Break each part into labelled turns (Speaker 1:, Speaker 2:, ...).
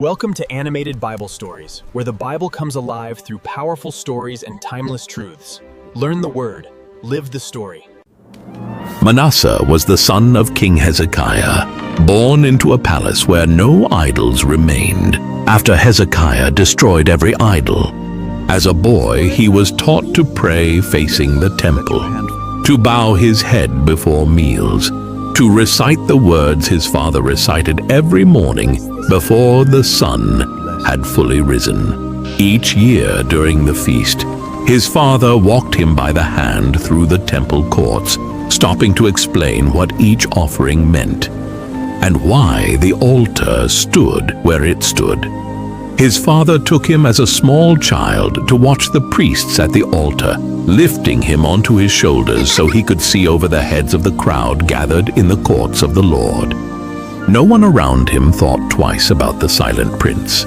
Speaker 1: Welcome to Animated Bible Stories, where the Bible comes alive through powerful stories and timeless truths. Learn the Word, live the story.
Speaker 2: Manasseh was the son of King Hezekiah, born into a palace where no idols remained, after Hezekiah destroyed every idol. As a boy, he was taught to pray facing the temple, to bow his head before meals, to recite the words his father recited every morning before the sun had fully risen. Each year during the feast, his father walked him by the hand through the temple courts, stopping to explain what each offering meant and why the altar stood where it stood. His father took him as a small child to watch the priests at the altar, lifting him onto his shoulders so he could see over the heads of the crowd gathered in the courts of the Lord. No one around him thought twice about the silent prince.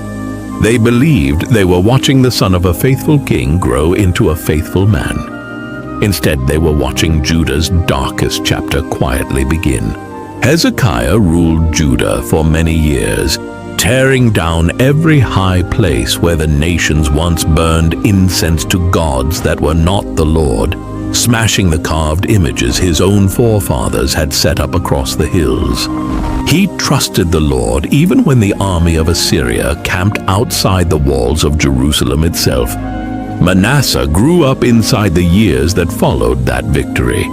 Speaker 2: They believed they were watching the son of a faithful king grow into a faithful man. Instead, they were watching Judah's darkest chapter quietly begin. Hezekiah ruled Judah for many years, tearing down every high place where the nations once burned incense to gods that were not the Lord, smashing the carved images his own forefathers had set up across the hills. He trusted the Lord even when the army of Assyria camped outside the walls of Jerusalem itself. Manasseh grew up inside the years that followed that victory,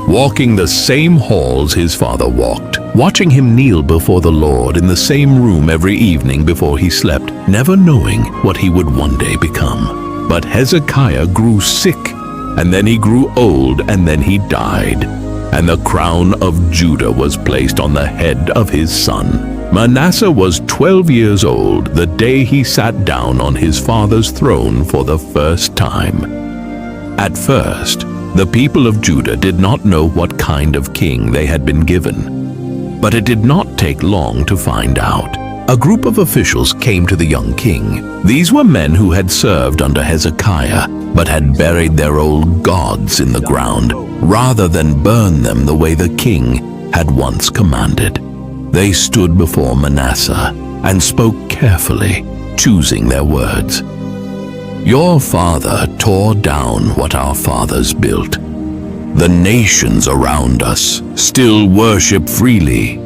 Speaker 2: walking the same halls his father walked, watching him kneel before the Lord in the same room every evening before he slept, never knowing what he would one day become. But Hezekiah grew sick, and then he grew old, and then he died, and the crown of Judah was placed on the head of his son. Manasseh was 12 years old the day he sat down on his father's throne for the first time. At first, the people of Judah did not know what kind of king they had been given. But it did not take long to find out. A group of officials came to the young king. These were men who had served under Hezekiah, but had buried their old gods in the ground, rather than burn them the way the king had once commanded. They stood before Manasseh and spoke carefully, choosing their words. "Your father tore down what our fathers built. The nations around us still worship freely.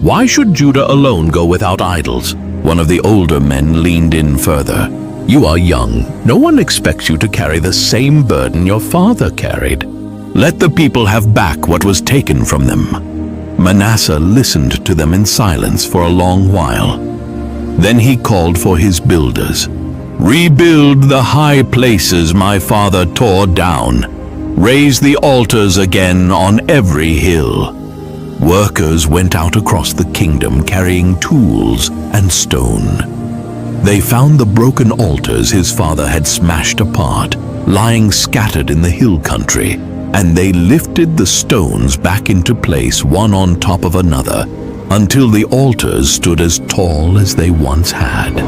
Speaker 2: Why should Judah alone go without idols?" One of the older men leaned in further. "You are young. No one expects you to carry the same burden your father carried. Let the people have back what was taken from them." Manasseh listened to them in silence for a long while. Then he called for his builders. "Rebuild the high places my father tore down. Raise the altars again on every hill." Workers went out across the kingdom carrying tools and stone. They found the broken altars his father had smashed apart, lying scattered in the hill country, and they lifted the stones back into place one on top of another until the altars stood as tall as they once had.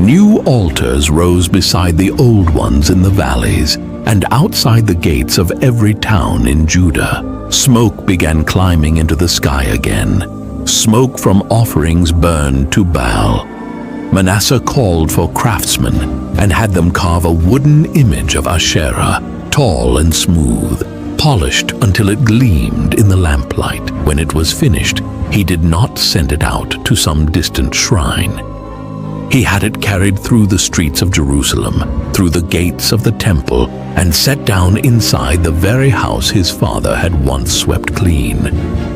Speaker 2: New altars rose beside the old ones in the valleys and outside the gates of every town in Judah. Smoke began climbing into the sky again, smoke from offerings burned to Baal. Manasseh called for craftsmen and had them carve a wooden image of Asherah, tall and smooth, polished until it gleamed in the lamplight. When it was finished, he did not send it out to some distant shrine. He had it carried through the streets of Jerusalem, through the gates of the temple, and set down inside the very house his father had once swept clean.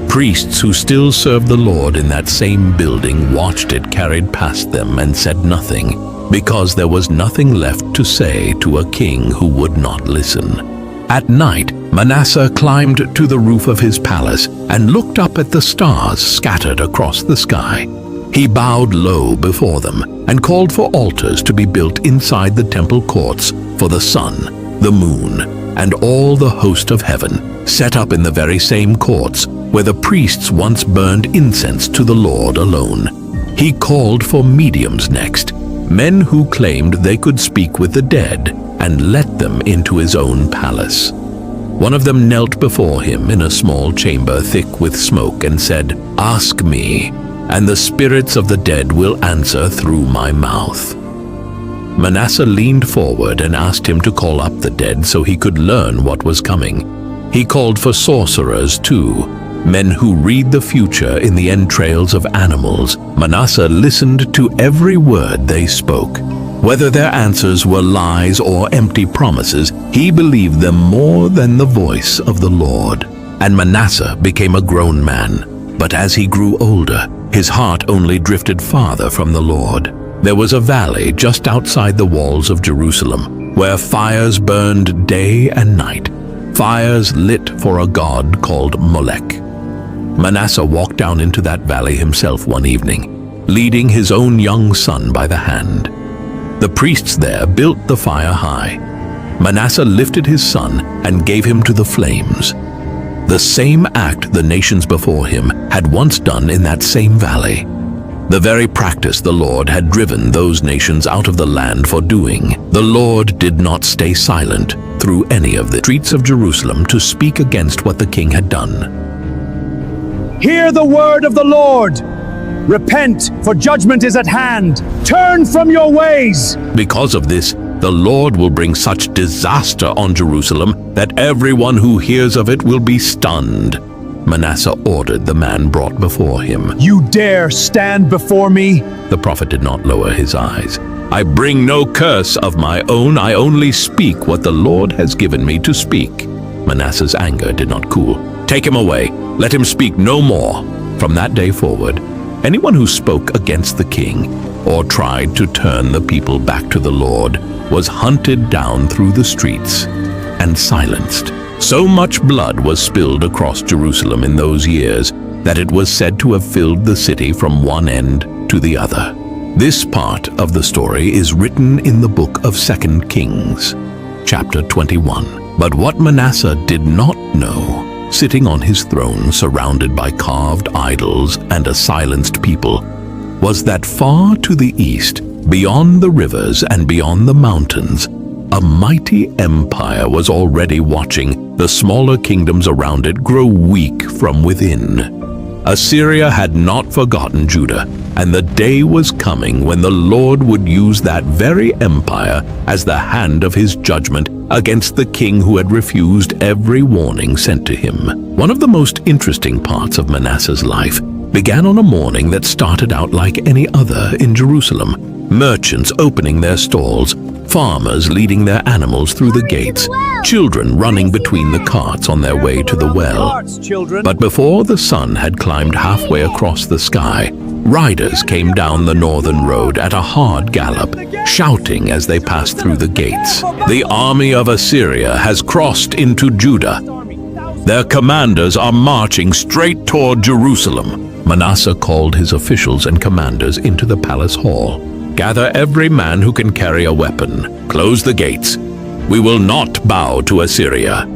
Speaker 2: Priests who still served the Lord in that same building watched it carried past them and said nothing, because there was nothing left to say to a king who would not listen. At night, Manasseh climbed to the roof of his palace and looked up at the stars scattered across the sky. He bowed low before them and called for altars to be built inside the temple courts for the sun, the moon, and all the host of heaven, set up in the very same courts where the priests once burned incense to the Lord alone. He called for mediums next, men who claimed they could speak with the dead, and let them into his own palace. One of them knelt before him in a small chamber thick with smoke and said, "Ask me, and the spirits of the dead will answer through my mouth." Manasseh leaned forward and asked him to call up the dead so he could learn what was coming. He called for sorcerers too, men who read the future in the entrails of animals. Manasseh listened to every word they spoke. Whether their answers were lies or empty promises, he believed them more than the voice of the Lord. And Manasseh became a grown man. But as he grew older, his heart only drifted farther from the Lord. There was a valley just outside the walls of Jerusalem, where fires burned day and night, fires lit for a god called Molech. Manasseh walked down into that valley himself one evening, leading his own young son by the hand. The priests there built the fire high. Manasseh lifted his son and gave him to the flames. The same act the nations before him had once done in that same valley. The very practice the Lord had driven those nations out of the land for doing. The Lord did not stay silent through any of the streets of Jerusalem to speak against what the king had done.
Speaker 3: "Hear the word of the Lord! Repent, for judgment is at hand! Turn from your ways!"
Speaker 2: Because of this, the Lord will bring such disaster on Jerusalem that everyone who hears of it will be stunned. Manasseh ordered the man brought before him.
Speaker 3: "You dare stand before me?"
Speaker 2: The prophet did not lower his eyes. "I bring no curse of my own. I only speak what the Lord has given me to speak." Manasseh's anger did not cool. "Take him away. Let him speak no more." From that day forward, anyone who spoke against the king or tried to turn the people back to the Lord was hunted down through the streets and silenced. So much blood was spilled across Jerusalem in those years that it was said to have filled the city from one end to the other. This part of the story is written in the book of 2 Kings, chapter 21. But what Manasseh did not know, sitting on his throne surrounded by carved idols and a silenced people, was that far to the east, beyond the rivers and beyond the mountains, a mighty empire was already watching the smaller kingdoms around it grow weak from within. Assyria had not forgotten Judah, and the day was coming when the Lord would use that very empire as the hand of his judgment against the king who had refused every warning sent to him. One of the most interesting parts of Manasseh's life began on a morning that started out like any other in Jerusalem. Merchants opening their stalls, farmers leading their animals through the gates, children running between the carts on their way to the well. But before the sun had climbed halfway across the sky, riders came down the northern road at a hard gallop, shouting as they passed through the gates, "The army of Assyria has crossed into Judah. Their commanders are marching straight toward Jerusalem." Manasseh called his officials and commanders into the palace hall. "Gather every man who can carry a weapon. Close the gates. We will not bow to Assyria."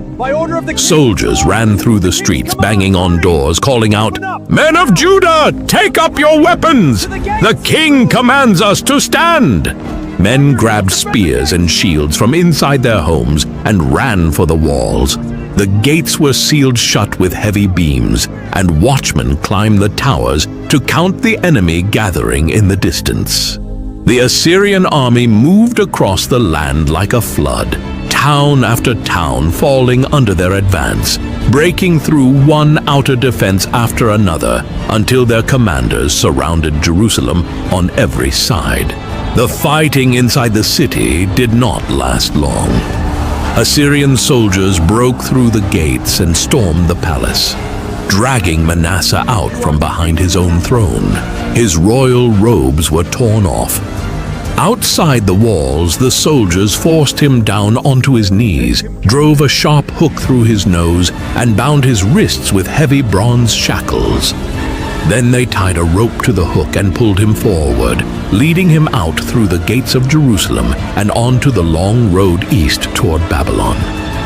Speaker 2: Soldiers ran through the streets, banging on doors, calling out, "Men of Judah, take up your weapons! The king commands us to stand!" Men grabbed spears and shields from inside their homes and ran for the walls. The gates were sealed shut with heavy beams, and watchmen climbed the towers to count the enemy gathering in the distance. The Assyrian army moved across the land like a flood, town after town falling under their advance, breaking through one outer defense after another until their commanders surrounded Jerusalem on every side. The fighting inside the city did not last long. Assyrian soldiers broke through the gates and stormed the palace, dragging Manasseh out from behind his own throne. His royal robes were torn off. Outside the walls, the soldiers forced him down onto his knees, drove a sharp hook through his nose, and bound his wrists with heavy bronze shackles. Then they tied a rope to the hook and pulled him forward, leading him out through the gates of Jerusalem and onto the long road east toward Babylon.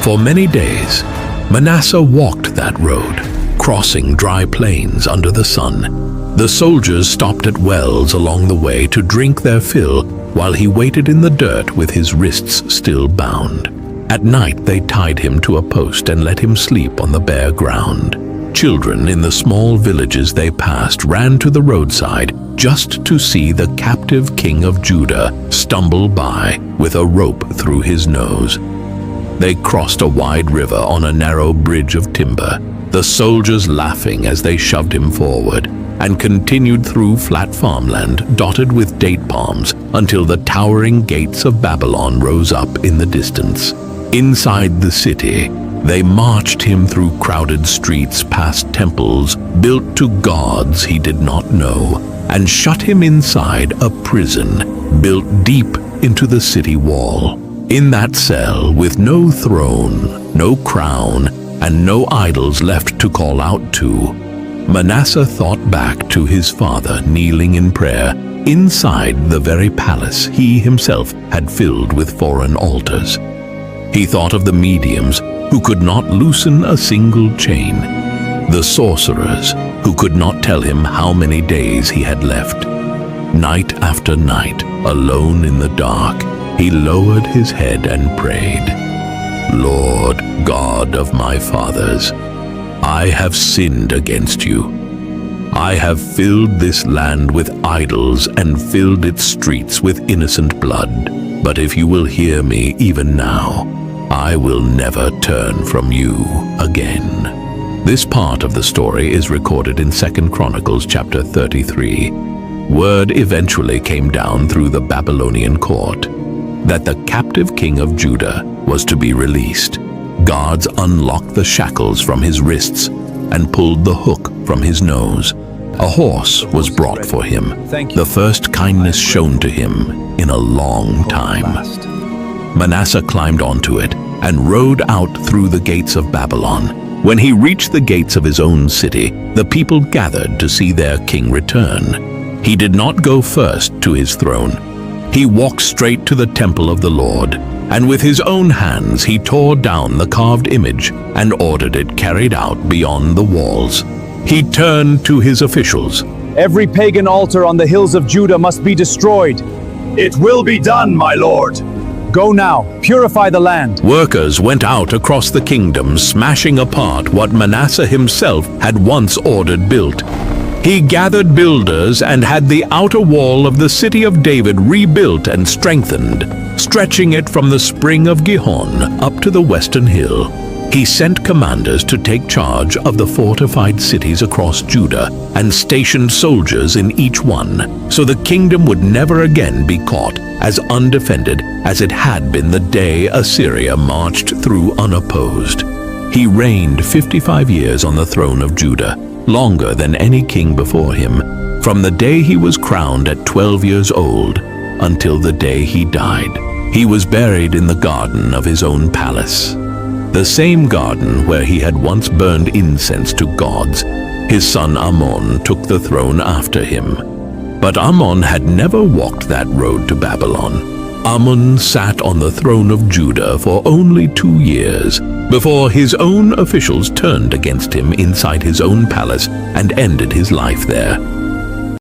Speaker 2: For many days, Manasseh walked that road, crossing dry plains under the sun. The soldiers stopped at wells along the way to drink their fill while he waited in the dirt with his wrists still bound. At night they tied him to a post and let him sleep on the bare ground. Children in the small villages they passed ran to the roadside just to see the captive king of Judah stumble by with a rope through his nose. They crossed a wide river on a narrow bridge of timber, the soldiers laughing as they shoved him forward, and continued through flat farmland dotted with date palms until the towering gates of Babylon rose up in the distance. Inside the city, they marched him through crowded streets past temples built to gods he did not know, and shut him inside a prison built deep into the city wall. In that cell, with no throne, no crown, and no idols left to call out to, Manasseh thought back to his father kneeling in prayer inside the very palace he himself had filled with foreign altars. He thought of the mediums who could not loosen a single chain, the sorcerers who could not tell him how many days he had left. Night after night, alone in the dark, he lowered his head and prayed, "Lord God of my fathers, I have sinned against you. I have filled this land with idols and filled its streets with innocent blood. But if you will hear me even now, I will never turn from you again." This part of the story is recorded in 2 Chronicles chapter 33. Word eventually came down through the Babylonian court that the captive king of Judah was to be released. Guards unlocked the shackles from his wrists and pulled the hook from his nose. A horse was brought for him, the first kindness shown to him in a long time. Manasseh climbed onto it and rode out through the gates of Babylon. When he reached the gates of his own city, the people gathered to see their king return. He did not go first to his throne. He walked straight to the temple of the Lord, and with his own hands he tore down the carved image and ordered it carried out beyond the walls. He turned to his officials.
Speaker 3: Every pagan altar on the hills of Judah must be destroyed. It will be done, my lord. Go now, purify the land.
Speaker 2: Workers went out across the kingdom, smashing apart what Manasseh himself had once ordered built. He gathered builders and had the outer wall of the city of David rebuilt and strengthened, stretching it from the spring of Gihon up to the western hill. He sent commanders to take charge of the fortified cities across Judah and stationed soldiers in each one, so the kingdom would never again be caught as undefended as it had been the day Assyria marched through unopposed. He reigned 55 years on the throne of Judah, longer than any king before him, from the day he was crowned at 12 years old until the day he died. He was buried in the garden of his own palace, the same garden where he had once burned incense to gods. His son Ammon took the throne after him. But Ammon had never walked that road to Babylon. Ammon sat on the throne of Judah for only 2 years before his own officials turned against him inside his own palace and ended his life there.